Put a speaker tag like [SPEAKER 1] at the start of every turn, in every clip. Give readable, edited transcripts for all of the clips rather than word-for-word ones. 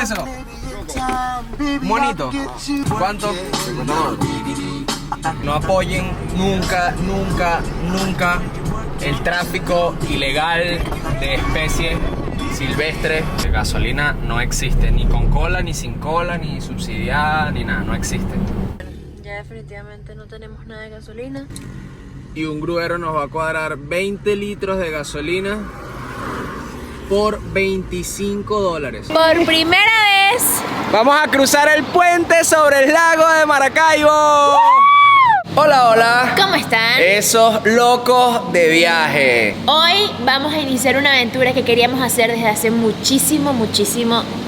[SPEAKER 1] eso? Monito. ¿Cuánto? No apoyen nunca, nunca, nunca el tráfico ilegal de especies silvestres. Gasolina no existe, ni con cola, ni sin cola, ni subsidiada, ni nada, no existe.
[SPEAKER 2] Ya definitivamente no tenemos nada de gasolina.
[SPEAKER 1] Y un gruero nos va a cuadrar 20 litros de gasolina por $25.
[SPEAKER 2] Por primera vez.
[SPEAKER 1] Vamos a cruzar el puente sobre el lago de Maracaibo. Hola, hola.
[SPEAKER 2] ¿Cómo están?
[SPEAKER 1] Esos locos de viaje.
[SPEAKER 2] Hoy vamos a iniciar una aventura que queríamos hacer desde hace muchísimo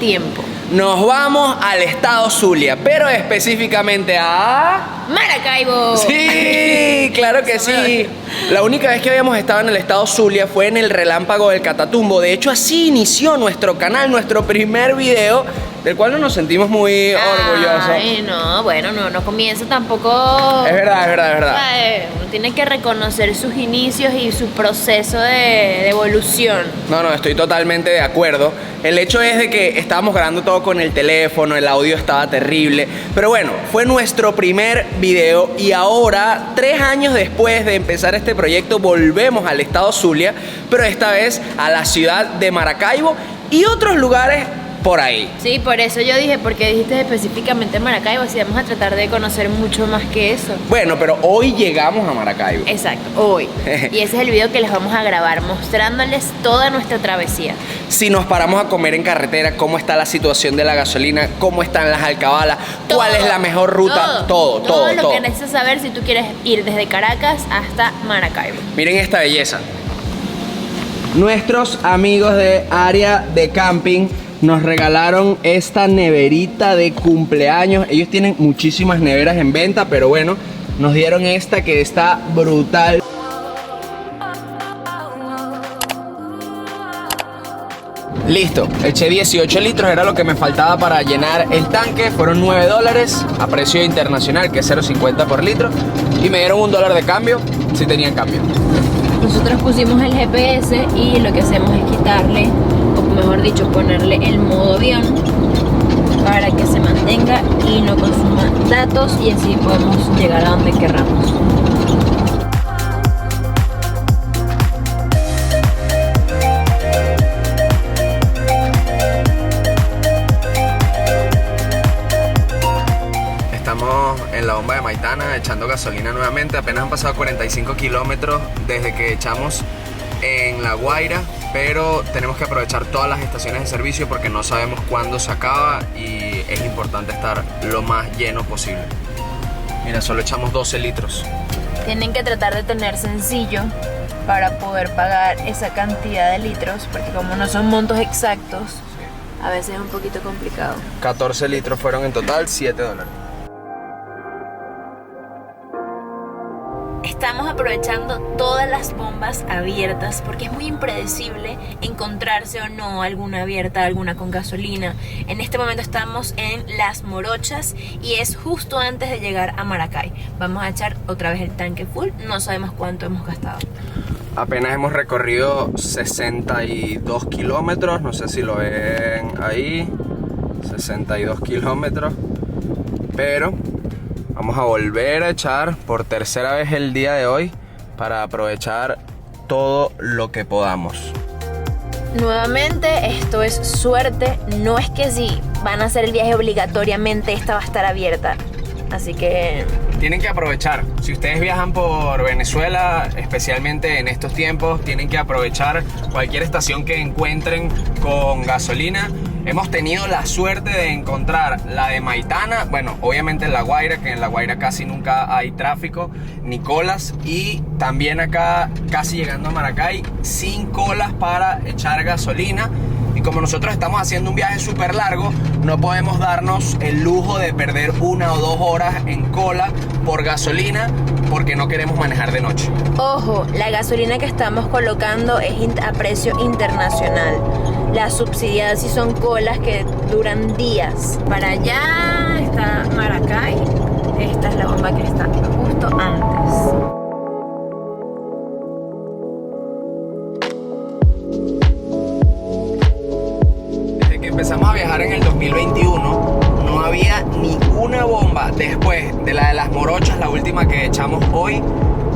[SPEAKER 2] tiempo.
[SPEAKER 1] Nos vamos al estado Zulia, pero específicamente a...
[SPEAKER 2] ¡Maracaibo!
[SPEAKER 1] Sí, claro que sí. La única vez que habíamos estado en el estado Zulia fue en el relámpago del Catatumbo. De hecho, así inició nuestro canal, nuestro primer video, del cual no nos sentimos muy orgullosos.
[SPEAKER 2] Ay, no, bueno, no comienza tampoco...
[SPEAKER 1] Es verdad.
[SPEAKER 2] Uno tiene que reconocer sus inicios y su proceso de evolución.
[SPEAKER 1] No, estoy totalmente de acuerdo. El hecho es de que estábamos grabando todo con el teléfono, el audio estaba terrible. Pero bueno, fue nuestro primer video y ahora, 3 años después de empezar este proyecto, volvemos al estado Zulia, pero esta vez a la ciudad de Maracaibo y otros lugares por ahí.
[SPEAKER 2] Sí, por eso yo dije, porque dijiste específicamente Maracaibo, si vamos a tratar de conocer mucho más que eso.
[SPEAKER 1] Bueno, pero hoy llegamos a Maracaibo.
[SPEAKER 2] Exacto, hoy. Y ese es el video que les vamos a grabar, mostrándoles toda nuestra travesía.
[SPEAKER 1] Si nos paramos a comer en carretera, cómo está la situación de la gasolina, cómo están las alcabalas, cuál es la mejor ruta, todo
[SPEAKER 2] lo que necesitas saber si tú quieres ir desde Caracas hasta Maracaibo.
[SPEAKER 1] Miren esta belleza. Nuestros amigos de Área de Camping nos regalaron esta neverita de cumpleaños. Ellos tienen muchísimas neveras en venta, pero bueno, nos dieron esta que está brutal. Listo, eché 18 litros, era lo que me faltaba para llenar el tanque. Fueron $9 a precio internacional, que es 0.50 por litro. Y me dieron $1 de cambio, si tenían cambio.
[SPEAKER 2] Nosotros pusimos el GPS y lo que hacemos es quitarle, o mejor dicho, ponerle el modo avión para que se mantenga y no consuma datos, y así podemos llegar a donde querramos.
[SPEAKER 1] Estamos en la bomba de Maitana echando gasolina nuevamente. Apenas han pasado 45 kilómetros desde que echamos en La Guaira, pero tenemos que aprovechar todas las estaciones de servicio porque no sabemos cuándo se acaba y es importante estar lo más lleno posible. Mira, solo echamos 12 litros.
[SPEAKER 2] Tienen que tratar de tener sencillo para poder pagar esa cantidad de litros, porque como no son montos exactos, a veces es un poquito complicado.
[SPEAKER 1] 14 litros fueron en total, $7.
[SPEAKER 2] Estamos aprovechando todas las bombas abiertas porque es muy impredecible encontrarse o no alguna abierta, alguna con gasolina. En este momento estamos en Las Morochas y es justo antes de llegar a Maracay. Vamos a echar otra vez el tanque full, no sabemos cuánto hemos gastado.
[SPEAKER 1] Apenas hemos recorrido 62 kilómetros, no sé si lo ven ahí, 62 kilómetros, pero vamos a volver a echar por tercera vez el día de hoy para aprovechar todo lo que podamos.
[SPEAKER 2] Nuevamente, esto es suerte, no es que si van a hacer el viaje obligatoriamente esta va a estar abierta, así que
[SPEAKER 1] tienen que aprovechar. Si ustedes viajan por Venezuela, especialmente en estos tiempos, tienen que aprovechar cualquier estación que encuentren con gasolina. Hemos tenido la suerte de encontrar la de Maitana, bueno, obviamente en La Guaira, que en La Guaira casi nunca hay tráfico ni colas, y también acá casi llegando a Maracay sin colas para echar gasolina. Y como nosotros estamos haciendo un viaje súper largo, no podemos darnos el lujo de perder 1 o 2 horas en cola por gasolina porque no queremos manejar de noche.
[SPEAKER 2] Ojo, la gasolina que estamos colocando es a precio internacional. Las subsidiadas sí son colas que duran días. Para allá está Maracay. Esta es la bomba que está justo antes.
[SPEAKER 1] empezamos a viajar en el 2021, no había ni una bomba después de la de las morochas, la última que echamos hoy,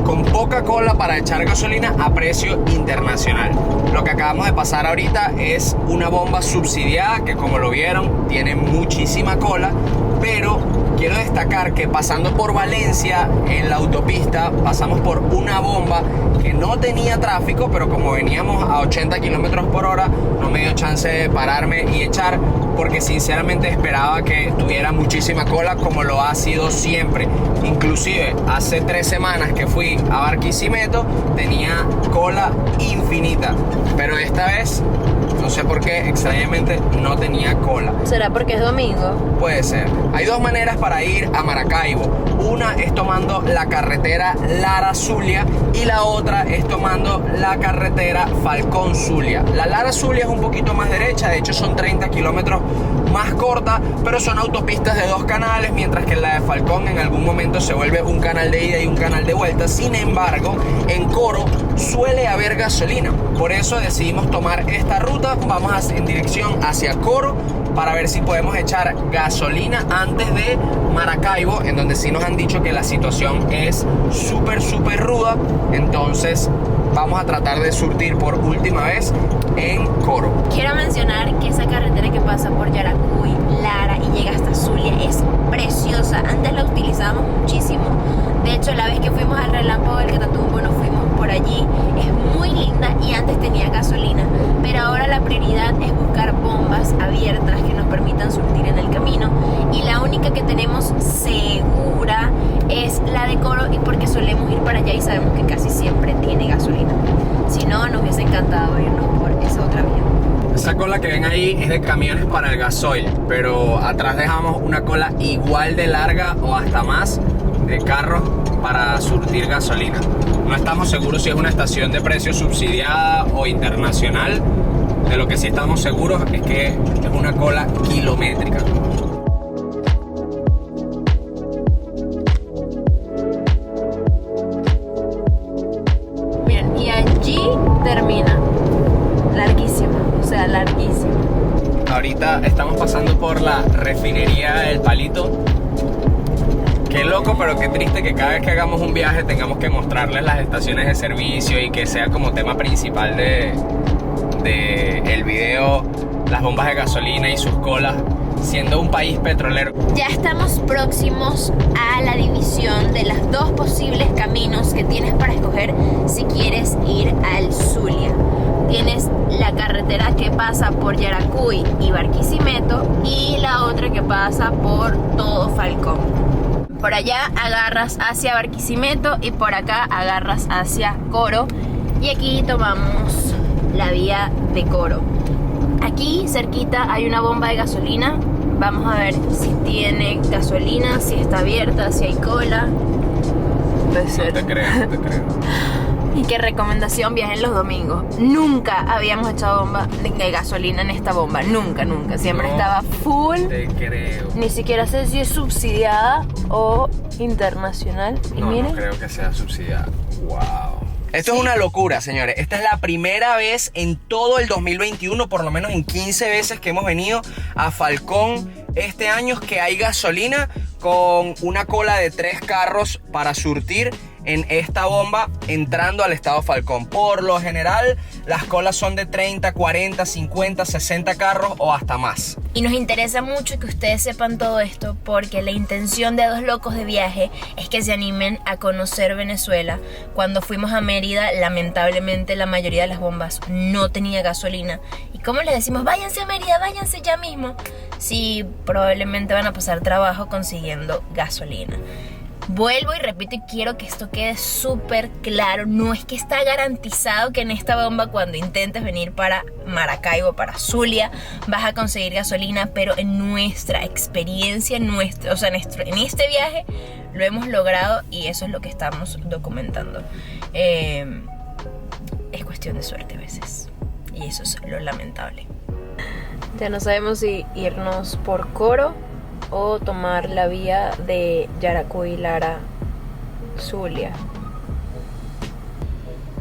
[SPEAKER 1] con poca cola para echar gasolina a precio internacional. Lo que acabamos de pasar ahorita es una bomba subsidiada que, como lo vieron, tiene muchísima cola, pero quiero destacar que pasando por Valencia en la autopista pasamos por una bomba que no tenía tráfico, pero como veníamos a 80 kilómetros por hora no me dio chance de pararme y echar, porque sinceramente esperaba que tuviera muchísima cola, como lo ha sido siempre. Inclusive hace 3 semanas que fui a Barquisimeto tenía cola infinita, pero esta vez no sé por qué, extrañamente no tenía cola.
[SPEAKER 2] ¿Será porque es domingo?
[SPEAKER 1] Puede ser. Hay 2 maneras para ir a Maracaibo. Una es tomando la carretera Lara-Zulia y la otra es tomando la carretera Falcón-Zulia. La Lara-Zulia es un poquito más derecha, de hecho son 30 kilómetros más corta, pero son autopistas de 2 canales, mientras que la de Falcón en algún momento se vuelve un canal de ida y un canal de vuelta. Sin embargo, en Coro suele haber gasolina, por eso decidimos tomar esta ruta. Vamos en dirección hacia Coro para ver si podemos echar gasolina antes de Maracaibo, en donde sí nos han dicho que la situación es súper ruda. Entonces vamos a tratar de surtir por última vez en Coro.
[SPEAKER 2] Quiero mencionar que esa carretera que pasa por Yaracuy, Lara y llega hasta Zulia es preciosa. Antes la utilizábamos muchísimo. De hecho, la vez que fuimos al Relámpago del Catatumbo nos fuimos por allí. Es muy linda y antes tenía gasolina, pero ahora la prioridad es buscar bombas abiertas que nos permitan surtir en el camino, y la única que tenemos segura es la de Coro, y porque solemos ir para allá y sabemos que casi siempre tiene gasolina. Si no, nos hubiese encantado irnos por esa otra vía.
[SPEAKER 1] Esa cola que ven ahí es de camiones para el gasoil, pero atrás dejamos una cola igual de larga o hasta más de carros para surtir gasolina. No estamos seguros si es una estación de precios subsidiada o internacional. De lo que sí estamos seguros es que es una cola kilométrica.
[SPEAKER 2] Miren, y allí termina. Larguísima, o sea, larguísima.
[SPEAKER 1] Ahorita estamos pasando por la refinería El Palito. Qué loco, pero qué triste que cada vez que hagamos un viaje tengamos que mostrarles las estaciones de servicio y que sea como tema principal de el video las bombas de gasolina y sus colas, siendo un país petrolero.
[SPEAKER 2] Ya estamos próximos a la división de los 2 posibles caminos que tienes para escoger si quieres ir al Zulia. Tienes la carretera que pasa por Yaracuy y Barquisimeto y la otra que pasa por todo Falcón. Por allá agarras hacia Barquisimeto y por acá agarras hacia Coro, y aquí tomamos la vía de Coro. Aquí cerquita hay una bomba de gasolina. Vamos a ver si tiene gasolina, si está abierta, si hay cola. Puede ser.
[SPEAKER 1] No te creo.
[SPEAKER 2] Y qué recomendación, viajen los domingos. Nunca habíamos echado bomba de gasolina en esta bomba. Nunca. Siempre
[SPEAKER 1] No
[SPEAKER 2] estaba full.
[SPEAKER 1] te creo.
[SPEAKER 2] Ni siquiera sé si es subsidiada o internacional. Y
[SPEAKER 1] No
[SPEAKER 2] miren,
[SPEAKER 1] creo que sea subsidiada. Wow. Esto es una locura, señores. Esta es la primera vez en todo el 2021, por lo menos en 15 veces que hemos venido a Falcón este año, que hay gasolina con una cola de 3 carros para surtir en esta bomba entrando al estado Falcón. Por lo general, las colas son de 30, 40, 50, 60 carros o hasta más.
[SPEAKER 2] y nos interesa mucho que ustedes sepan todo esto, porque la intención de Dos Locos de Viaje es que se animen a conocer Venezuela. Cuando fuimos a Mérida, lamentablemente la mayoría de las bombas no tenía gasolina. ¿Y cómo les decimos? Váyanse a Mérida, váyanse ya mismo. Sí, probablemente van a pasar trabajo consiguiendo gasolina. Vuelvo y repito y quiero que esto quede súper claro. No es que está garantizado que en esta bomba, cuando intentes venir para Maracaibo, para Zulia, vas a conseguir gasolina, pero en nuestra experiencia, en este viaje lo hemos logrado y eso es lo que estamos documentando. Es cuestión de suerte a veces y eso es lo lamentable. Ya no sabemos si irnos por Coro o tomar la vía de Yaracuy, Lara, Zulia.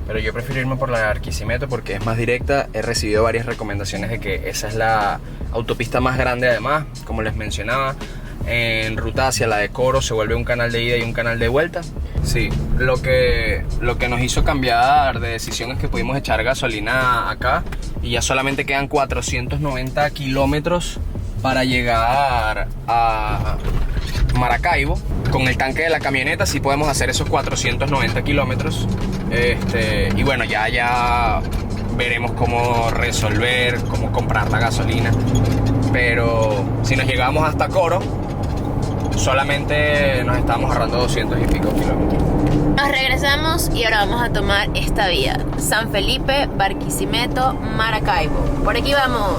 [SPEAKER 1] Pero yo prefiero irme por la de Barquisimeto porque es más directa. He recibido varias recomendaciones de que esa es la autopista más grande además, como les mencionaba. En ruta hacia la de Coro se vuelve un canal de ida y un canal de vuelta. Sí, lo que nos hizo cambiar de decisión es que pudimos echar gasolina acá y ya solamente quedan 490 kilómetros para llegar a Maracaibo. Con el tanque de la camioneta sí podemos hacer esos 490 kilómetros. Y bueno, ya veremos cómo resolver, cómo comprar la gasolina. Pero si nos llegamos hasta Coro, solamente nos estamos ahorrando 200 y pico kilómetros.
[SPEAKER 2] Nos regresamos y ahora vamos a tomar esta vía: San Felipe, Barquisimeto, Maracaibo. Por aquí vamos.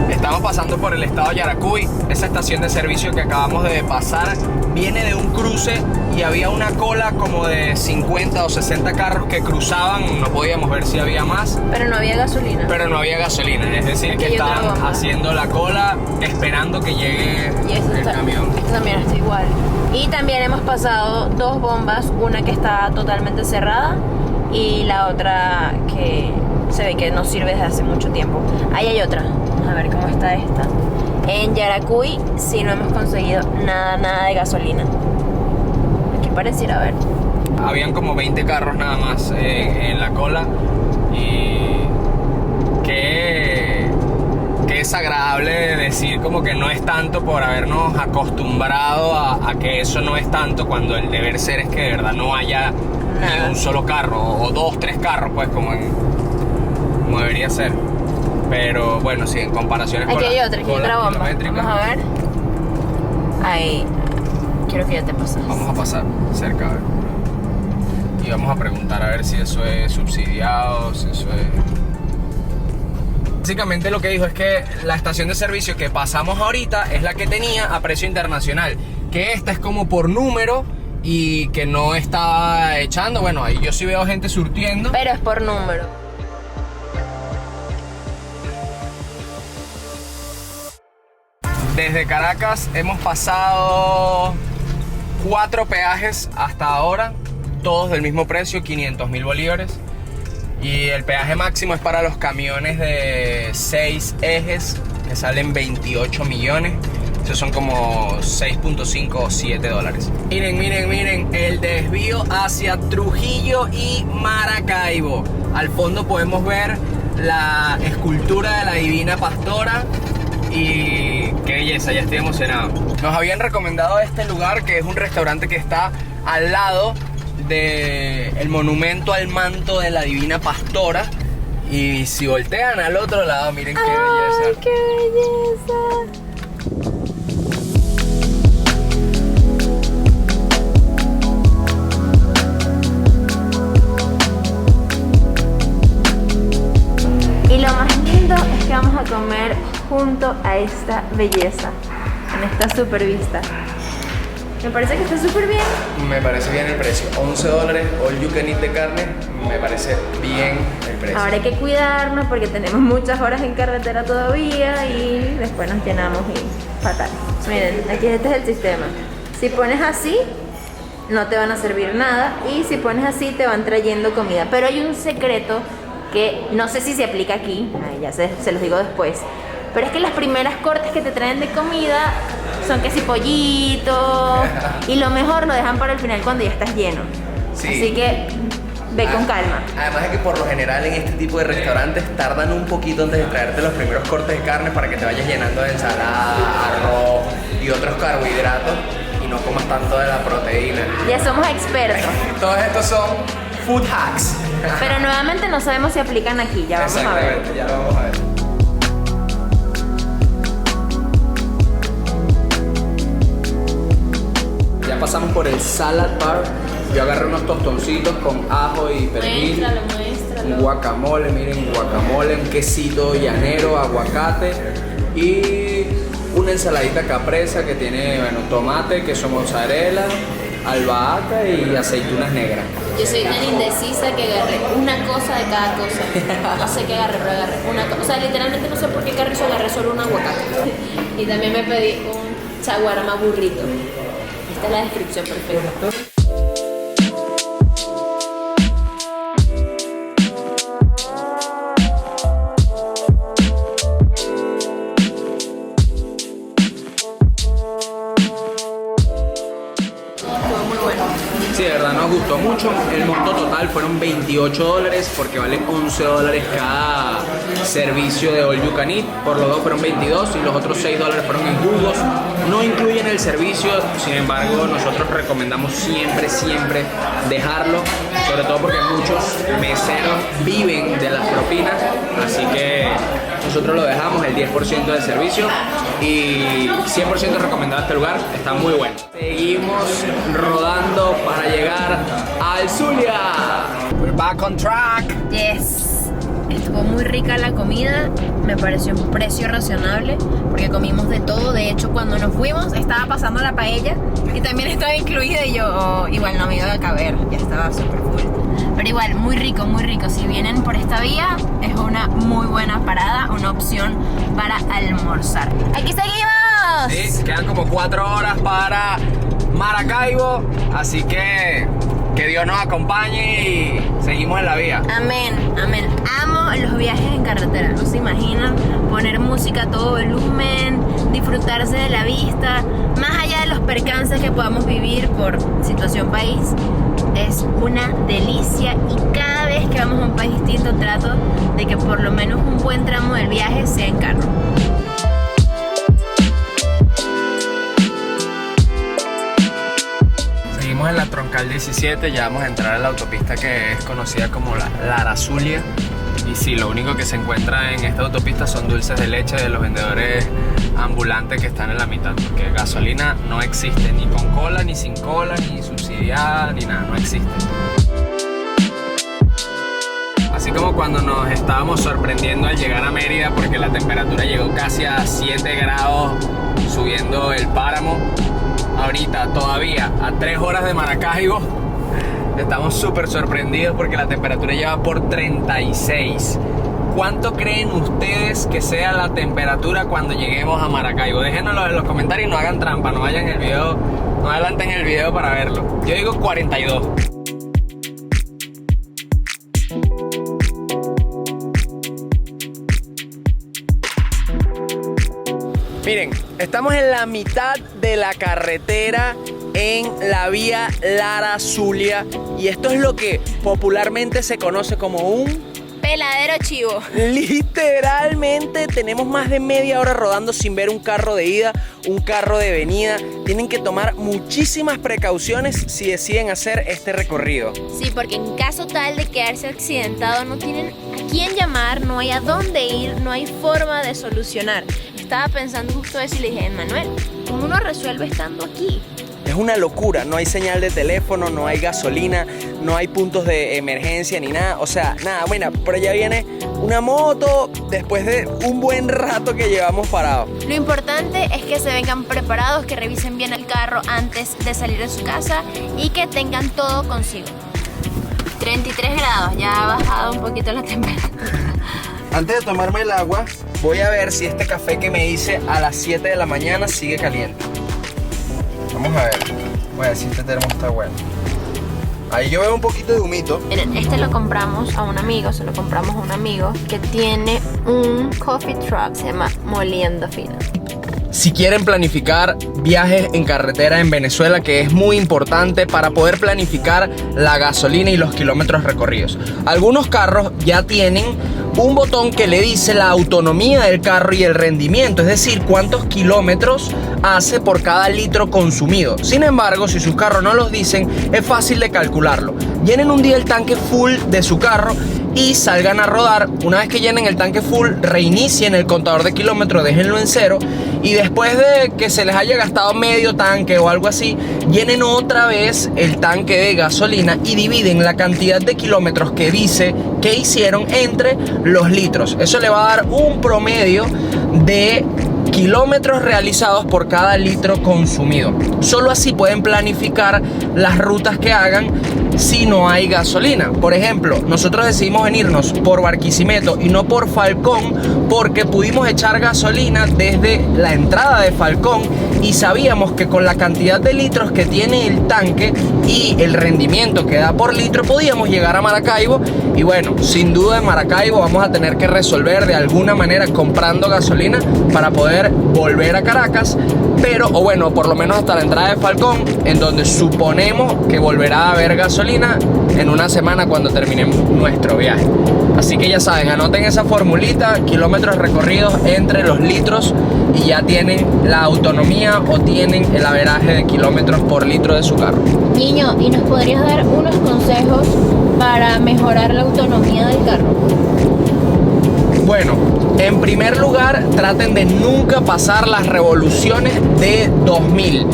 [SPEAKER 1] Estamos pasando por el estado de Yaracuy. Esa estación de servicio que acabamos de pasar viene de un cruce y había una cola como de 50 o 60 carros que cruzaban. No podíamos ver si había más.
[SPEAKER 2] Pero no había gasolina.
[SPEAKER 1] Es decir, que estaban haciendo la cola esperando que llegue el camión.
[SPEAKER 2] Esto también está igual. Y también hemos pasado dos bombas, una que está totalmente cerrada y la otra que se ve que no sirve desde hace mucho tiempo. Ahí hay otra. A ver cómo está esta. En Yaracuy sí no hemos conseguido nada de gasolina. Aquí pareciera haber.
[SPEAKER 1] Habían como 20 carros nada más en la cola. Y qué desagradable decir como que no es tanto por habernos acostumbrado a que eso no es tanto, cuando el deber ser es que de verdad no haya ni un solo carro o 2, 3 carros, pues como debería ser. Pero bueno, sí, en comparaciones
[SPEAKER 2] aquí
[SPEAKER 1] con
[SPEAKER 2] hay otra bomba. Vamos a ver. Ahí. Quiero que ya te pases.
[SPEAKER 1] Vamos a pasar cerca, a ver. Y vamos a preguntar a ver si eso es subsidiado, si eso es... Básicamente lo que dijo es que la estación de servicio que pasamos ahorita es la que tenía a precio internacional. Que esta es como por número y que no está echando. Bueno, ahí yo sí veo gente surtiendo.
[SPEAKER 2] Pero es por número.
[SPEAKER 1] Desde Caracas hemos pasado 4 peajes hasta ahora, todos del mismo precio, 500.000 bolívares. Y el peaje máximo es para los camiones de 6 ejes, que salen 28 millones. Esos son como 6.5 o 7 dólares. Miren, el desvío hacia Trujillo y Maracaibo. Al fondo podemos ver la escultura de la Divina Pastora. Y qué belleza, ya estoy emocionado. Nos habían recomendado este lugar, que es un restaurante que está al lado del monumento al manto de la Divina Pastora. Y si voltean al otro lado, miren qué belleza.
[SPEAKER 2] ¡Qué belleza! Y lo más lindo es que vamos a comer junto a esta belleza, en esta super vista. Me parece que está súper bien.
[SPEAKER 1] Me parece bien el precio, 11 dólares, all you can eat de carne, me parece bien el precio.
[SPEAKER 2] Ahora hay que cuidarnos porque tenemos muchas horas en carretera todavía y después nos llenamos y fatal. Miren, aquí este es el sistema. Si pones así, no te van a servir nada, y si pones así te van trayendo comida. Pero hay un secreto que no sé si se aplica aquí, ya se los digo después, pero es que las primeras cortes que te traen de comida son que si pollito, y lo mejor lo dejan para el final cuando ya estás lleno. Sí. Así que ve con calma.
[SPEAKER 1] Además de que por lo general en este tipo de restaurantes tardan un poquito antes de traerte los primeros cortes de carne para que te vayas llenando de ensalada, arroz y otros carbohidratos y no comas tanto de la proteína.
[SPEAKER 2] Ya somos expertos.
[SPEAKER 1] Todos estos son food hacks.
[SPEAKER 2] Pero nuevamente no sabemos si aplican aquí, ya vamos a ver.
[SPEAKER 1] Exactamente, ya lo vamos a ver. Ya pasamos por el salad bar. Yo agarré unos tostoncitos con ajo y perejil.
[SPEAKER 2] Muéstralo.
[SPEAKER 1] Un guacamole, miren, guacamole, un quesito llanero, aguacate y una ensaladita capresa que tiene, bueno, tomate, queso mozzarella, albahaca y aceitunas negras.
[SPEAKER 2] Yo soy tan indecisa que agarré una cosa de cada cosa. No sé qué agarré, pero agarré una cosa. O sea, literalmente no sé por qué carrizo agarré solo un aguacate. Y también me pedí un chaguarma burrito. Esta es la descripción perfecta.
[SPEAKER 1] Sí, de verdad nos gustó mucho. El monto total fueron $28 porque vale $11 cada servicio de All You Can Eat. Por los dos fueron 22 y los otros $6 fueron en jugos. No incluyen el servicio, sin embargo nosotros recomendamos siempre dejarlo, sobre todo porque muchos meseros viven de las propinas, así que nosotros lo dejamos el 10% del servicio y 100% recomendado este lugar, está muy bueno. Seguimos rodando para llegar al Zulia. We're back on track.
[SPEAKER 2] Yes. Estuvo muy rica la comida, me pareció un precio razonable porque comimos de todo. De hecho, cuando nos fuimos estaba pasando la paella y también estaba incluida y yo igual no me iba a caber, ya estaba súper full. Pero igual, muy rico, muy rico. Si vienen por esta vía, es una muy buena parada, una opción para almorzar. ¡Aquí seguimos!
[SPEAKER 1] Sí, quedan como 4 horas para Maracaibo, así que Dios nos acompañe y seguimos en la vía.
[SPEAKER 2] Amén, amén. Amo los viajes en carretera, no se imaginan poner música a todo volumen, disfrutarse de la vista, más allá de los percances que podamos vivir por situación país. Es una delicia y cada vez que vamos a un país distinto trato de que por lo menos un buen tramo del viaje sea en carro.
[SPEAKER 1] Seguimos en la Troncal 17, ya vamos a entrar a la autopista que es conocida como la Lara Zulia. Y sí, lo único que se encuentra en esta autopista son dulces de leche de los vendedores ambulantes que están en la mitad, porque gasolina no existe, ni con cola, ni sin cola, ni subsidiada, ni nada, no existe. Así como cuando nos estábamos sorprendiendo al llegar a Mérida porque la temperatura llegó casi a 7 grados subiendo el páramo, ahorita todavía a 3 horas de Maracaibo estamos súper sorprendidos porque la temperatura lleva por 36. ¿Cuánto creen ustedes que sea la temperatura cuando lleguemos a Maracaibo? Déjenoslo en los comentarios y no hagan trampa, no vayan el video, no adelanten el video para verlo. Yo digo 42. Miren, estamos en la mitad de la carretera en la vía Lara Zulia y esto es lo que popularmente se conoce como un
[SPEAKER 2] peladero chivo.
[SPEAKER 1] Literalmente tenemos más de media hora rodando sin ver un carro de ida, un carro de venida. Tienen que tomar muchísimas precauciones si deciden hacer este recorrido.
[SPEAKER 2] Sí, porque en caso tal de quedarse accidentado no tienen a quién llamar, no hay a dónde ir, no hay forma de solucionar. Estaba pensando justo eso y le dije, Manuel, ¿cómo uno resuelve estando aquí?
[SPEAKER 1] Es una locura, no hay señal de teléfono, no hay gasolina, no hay puntos de emergencia ni nada. O sea, nada, bueno, por allá viene una moto después de un buen rato que llevamos parados.
[SPEAKER 2] Lo importante es que se vengan preparados, que revisen bien el carro antes de salir de su casa y que tengan todo consigo. 33 grados, ya ha bajado un poquito la temperatura.
[SPEAKER 1] Antes de tomarme el agua, voy a ver si este café que me hice a las 7 de la mañana sigue caliente. Vamos a ver. Voy a ver si este termo está bueno. Ahí yo veo un poquito de humito.
[SPEAKER 2] Miren, este lo compramos a un amigo, se lo compramos a un amigo que tiene un coffee truck, se llama Moliendo Fino.
[SPEAKER 1] Si quieren planificar viajes en carretera en Venezuela, que es muy importante para poder planificar la gasolina y los kilómetros recorridos. Algunos carros ya tienen un botón que le dice la autonomía del carro y el rendimiento, es decir, cuántos kilómetros hace por cada litro consumido. Sin embargo, si sus carros no los dicen, es fácil de calcularlo. Llenen un día el tanque full de su carro y salgan a rodar. Una vez que llenen el tanque full, reinicien el contador de kilómetros, déjenlo en 0 y después de que se les haya gastado medio tanque o algo así, llenen otra vez el tanque de gasolina y dividen la cantidad de kilómetros que dice que hicieron entre los litros. Eso le va a dar un promedio de kilómetros realizados por cada litro consumido. Solo así pueden planificar las rutas que hagan si no hay gasolina. Por ejemplo, nosotros decidimos venirnos por Barquisimeto y no por Falcón porque pudimos echar gasolina desde la entrada de Falcón y sabíamos que con la cantidad de litros que tiene el tanque y el rendimiento que da por litro podíamos llegar a Maracaibo. Y bueno, sin duda en Maracaibo vamos a tener que resolver de alguna manera comprando gasolina para poder volver a Caracas, pero o bueno, por lo menos hasta la entrada de Falcón, en donde suponemos que volverá a haber gasolina en una semana cuando terminemos nuestro viaje. Así que ya saben, anoten esa formulita, kilómetros recorridos entre los litros, y ya tienen la autonomía o tienen el averaje de kilómetros por litro de su carro.
[SPEAKER 2] Niño, ¿y nos podrías dar unos consejos para mejorar la autonomía del carro?
[SPEAKER 1] Bueno, en primer lugar, traten de nunca pasar las revoluciones de 2000.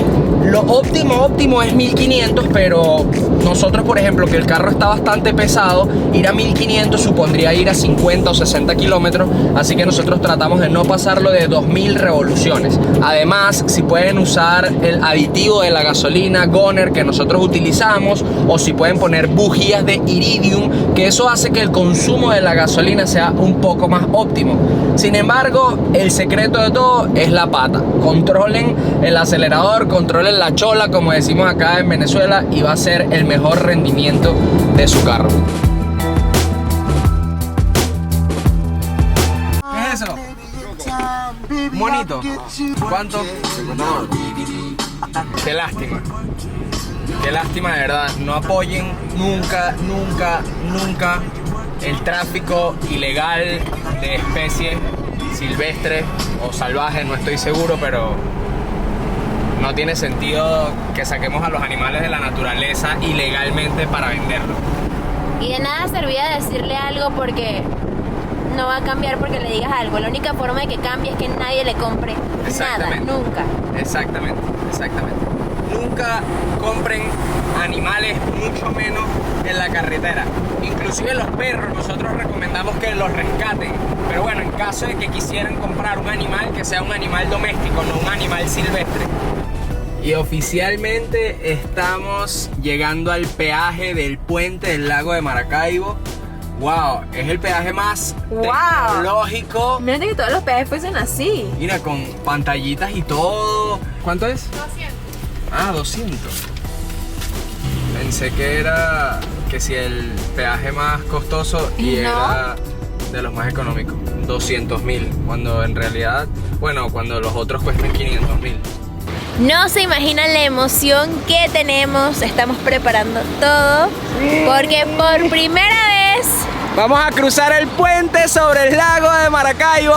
[SPEAKER 1] Lo óptimo es 1500, pero nosotros, por ejemplo, que el carro está bastante pesado, ir a 1500 supondría ir a 50 o 60 kilómetros, así que nosotros tratamos de no pasarlo de 2000 revoluciones. Además, si pueden usar el aditivo de la gasolina Goner que nosotros utilizamos, o si pueden poner bujías de iridium, que eso hace que el consumo de la gasolina sea un poco más óptimo. Sin embargo, el secreto de todo es la pata. Controlen el acelerador, controlen la chola, como decimos acá en Venezuela, y va a ser el mejor rendimiento de su carro. ¿Qué es eso? Monito. ¿Cuánto? Qué lástima. Qué lástima, de verdad. No apoyen nunca el tráfico ilegal de especies silvestres o salvajes, no estoy seguro, pero no tiene sentido que saquemos a los animales de la naturaleza ilegalmente para venderlos.
[SPEAKER 2] Y de nada servía decirle algo porque no va a cambiar porque le digas algo. La única forma de que cambie es que nadie le compre nada, nunca.
[SPEAKER 1] Exactamente. Nunca compren animales, mucho menos en la carretera. Inclusive los perros, nosotros recomendamos que los rescaten. Pero bueno, en caso de que quisieran comprar un animal, que sea un animal doméstico, no un animal silvestre. Y oficialmente estamos llegando al peaje del puente del lago de Maracaibo. Wow, es el peaje más tecnológico.
[SPEAKER 2] Imagínate que todos los peajes fuesen así.
[SPEAKER 1] Mira, con pantallitas y todo. ¿Cuánto es?
[SPEAKER 2] 200.
[SPEAKER 1] Ah, 200. Pensé que era si el peaje más costoso y
[SPEAKER 2] no,
[SPEAKER 1] era de los más económicos. 200.000, cuando en realidad, bueno, cuando los otros cuestan 500.000.
[SPEAKER 2] No se imaginan la emoción que tenemos. Estamos preparando todo porque por primera vez
[SPEAKER 1] vamos a cruzar el puente sobre el lago de Maracaibo.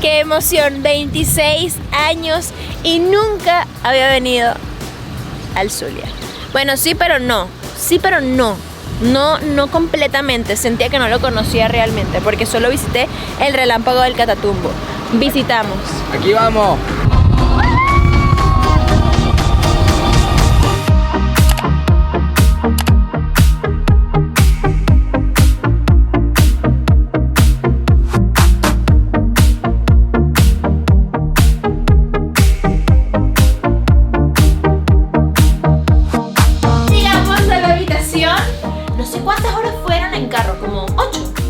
[SPEAKER 2] ¡Qué emoción! 26 años y nunca había venido al Zulia. Bueno, sí, pero no. Sí, pero no. No completamente. Sentía que no lo conocía realmente porque solo visité el relámpago del Catatumbo. Visitamos.
[SPEAKER 1] Aquí vamos.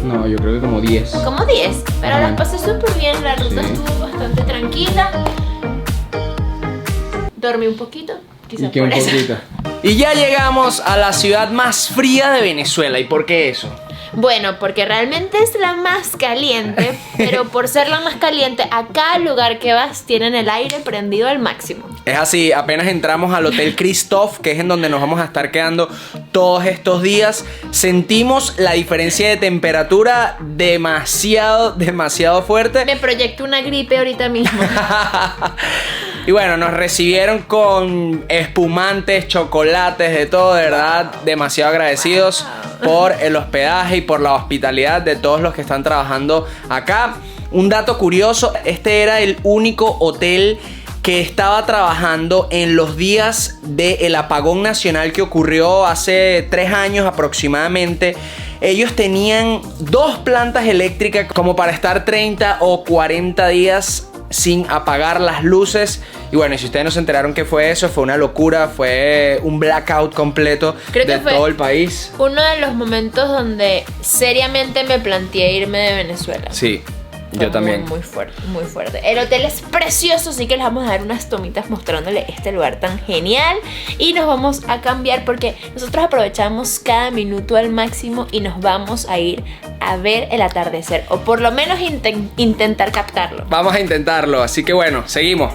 [SPEAKER 1] No, yo creo que como 10.
[SPEAKER 2] Como 10, pero las pasé súper bien, la ruta estuvo bastante tranquila. Dormí un poquito, quizás por eso.
[SPEAKER 1] Y ya llegamos a la ciudad más fría de Venezuela. ¿Y por qué eso?
[SPEAKER 2] Bueno, porque realmente es la más caliente, pero por ser la más caliente, a cada lugar que vas tienen el aire prendido al máximo.
[SPEAKER 1] Es así, apenas entramos al Hotel Christoph, que es en donde nos vamos a estar quedando todos estos días, sentimos la diferencia de temperatura demasiado fuerte.
[SPEAKER 2] Me proyecto una gripe ahorita mismo.
[SPEAKER 1] Y bueno, nos recibieron con espumantes, chocolates, de todo, de verdad, demasiado agradecidos por el hospedaje y por la hospitalidad de todos los que están trabajando acá. Un dato curioso, este era el único hotel que estaba trabajando en los días del apagón nacional que ocurrió hace 3 años aproximadamente. Ellos tenían 2 plantas eléctricas como para estar 30 o 40 días sin apagar las luces. Y bueno, y si ustedes no se enteraron qué fue eso, fue una locura, fue un blackout completo de todo el país.
[SPEAKER 2] Uno de los momentos donde seriamente me planteé irme de Venezuela.
[SPEAKER 1] Sí. Yo también.
[SPEAKER 2] Muy fuerte, muy fuerte. El hotel es precioso, así que les vamos a dar unas tomitas mostrándole este lugar tan genial. Y nos vamos a cambiar porque nosotros aprovechamos cada minuto al máximo y nos vamos a ir a ver el atardecer. O por lo menos intentar captarlo.
[SPEAKER 1] Vamos a intentarlo, así que bueno, seguimos.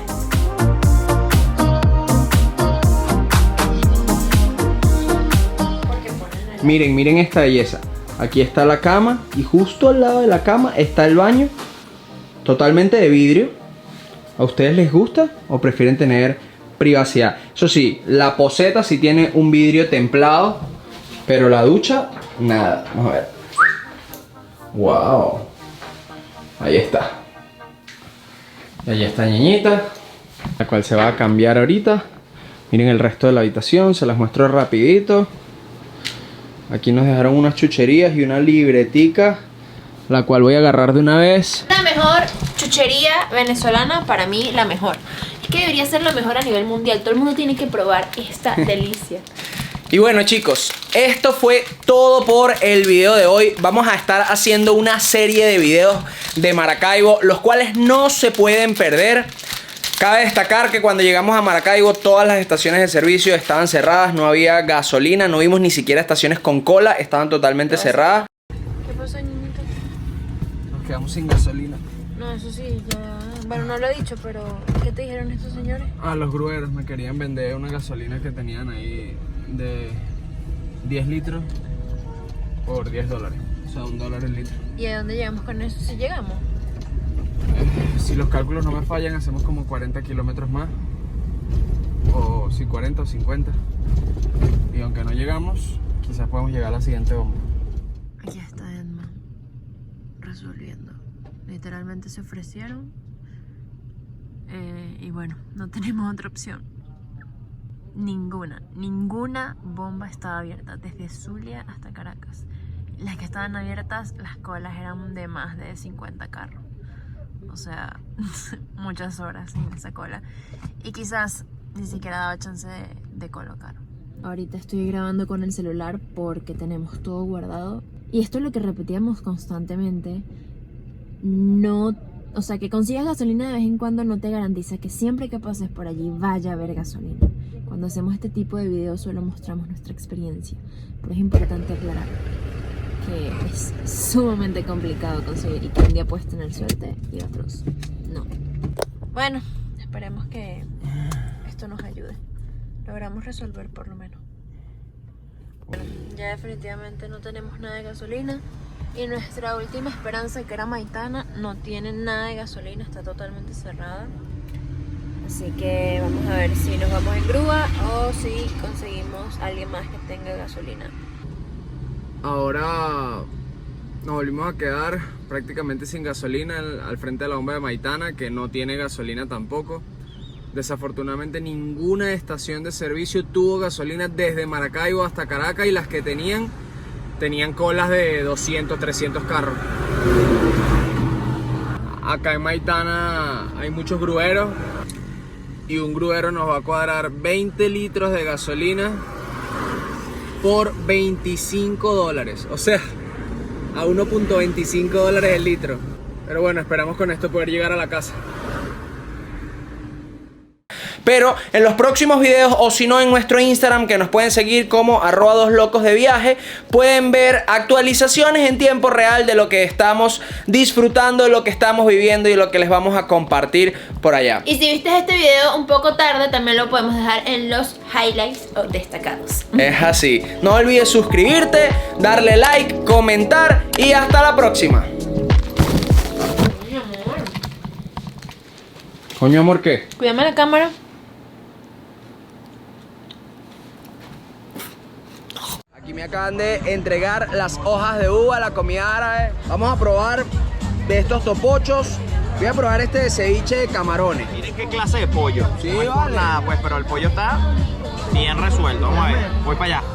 [SPEAKER 1] Miren esta belleza. Aquí está la cama y justo al lado de la cama está el baño. Totalmente de vidrio. ¿A ustedes les gusta o prefieren tener privacidad? Eso sí, la poceta sí tiene un vidrio templado, pero la ducha, nada. Vamos a ver. ¡Wow! Ahí está. Y ahí está ñeñita, la cual se va a cambiar ahorita. Miren el resto de la habitación, se las muestro rapidito. Aquí nos dejaron unas chucherías y una libretica, la cual voy a agarrar de una vez.
[SPEAKER 2] La mejor chuchería venezolana, para mí la mejor. Es que debería ser la mejor a nivel mundial. Todo el mundo tiene que probar esta delicia.
[SPEAKER 1] Y bueno, chicos, esto fue todo por el video de hoy. Vamos a estar haciendo una serie de videos de Maracaibo, los cuales no se pueden perder. Cabe destacar que cuando llegamos a Maracaibo todas las estaciones de servicio estaban cerradas, no había gasolina, no vimos ni siquiera estaciones con cola, estaban totalmente cerradas.
[SPEAKER 2] ¿Qué pasó, niñito?
[SPEAKER 1] Nos quedamos sin gasolina.
[SPEAKER 2] No, eso sí, ya... Bueno, no lo he dicho, pero ¿qué te dijeron estos señores?
[SPEAKER 1] Los grueros me querían vender una gasolina que tenían ahí de 10 litros por $10. O sea, $1 el litro.
[SPEAKER 2] ¿Y a dónde llegamos con eso? Si llegamos.
[SPEAKER 1] Si los cálculos no me fallan, hacemos como 40 kilómetros más. O si 40 o 50. Y aunque no llegamos, quizás podemos llegar a la siguiente bomba.
[SPEAKER 2] Aquí está Edma resolviendo. Literalmente se ofrecieron. Y bueno, no tenemos otra opción. Ninguna bomba estaba abierta, desde Zulia hasta Caracas. Las que estaban abiertas, las colas eran de más de 50 carros. O sea, muchas horas en esa cola. Y quizás ni siquiera daba chance de colocar. Ahorita estoy grabando con el celular porque tenemos todo guardado. Y esto es lo que repetíamos constantemente. No, o sea, que consigas gasolina de vez en cuando no te garantiza que siempre que pases por allí vaya a haber gasolina. Cuando hacemos este tipo de videos solo mostramos nuestra experiencia. Pero es importante aclarar que es sumamente complicado conseguir y que un día puedes tener suerte y otros no. Bueno, esperemos que esto nos ayude. Logramos resolver por lo menos. Bueno, ya definitivamente no tenemos nada de gasolina y nuestra última esperanza, que era Maitana, no tiene nada de gasolina, está totalmente cerrada. Así que vamos a ver si nos vamos en grúa o si conseguimos a alguien más que tenga gasolina.
[SPEAKER 1] Ahora nos volvimos a quedar prácticamente sin gasolina al frente de la bomba de Maitana, que no tiene gasolina tampoco. Desafortunadamente ninguna estación de servicio tuvo gasolina desde Maracaibo hasta Caracas, y las que tenían colas de 200, 300 carros. Acá en Maitana hay muchos grueros y un gruero nos va a cuadrar 20 litros de gasolina por $25, o sea, a $1.25 el litro. Pero bueno, esperamos con esto poder llegar a la casa. Pero en los próximos videos, o si no en nuestro Instagram, que nos pueden seguir como @2locosdeviaje, pueden ver actualizaciones en tiempo real de lo que estamos disfrutando, de lo que estamos viviendo y lo que les vamos a compartir por allá.
[SPEAKER 2] Y si viste este video un poco tarde, también lo podemos dejar en los highlights o destacados.
[SPEAKER 1] Es así. No olvides suscribirte, darle like, comentar y hasta la próxima.
[SPEAKER 2] Coño, amor.
[SPEAKER 1] Coño, amor, ¿qué?
[SPEAKER 2] Cuídame la cámara.
[SPEAKER 1] Aquí me acaban de entregar las hojas de uva, la comida árabe. Vamos a probar de estos topochos. Voy a probar este de ceviche de camarones.
[SPEAKER 3] Miren qué clase de pollo.
[SPEAKER 1] Sí,
[SPEAKER 3] no es por
[SPEAKER 1] vale.
[SPEAKER 3] nada, pues, pero el pollo está bien resuelto. Vamos a ver, voy para allá.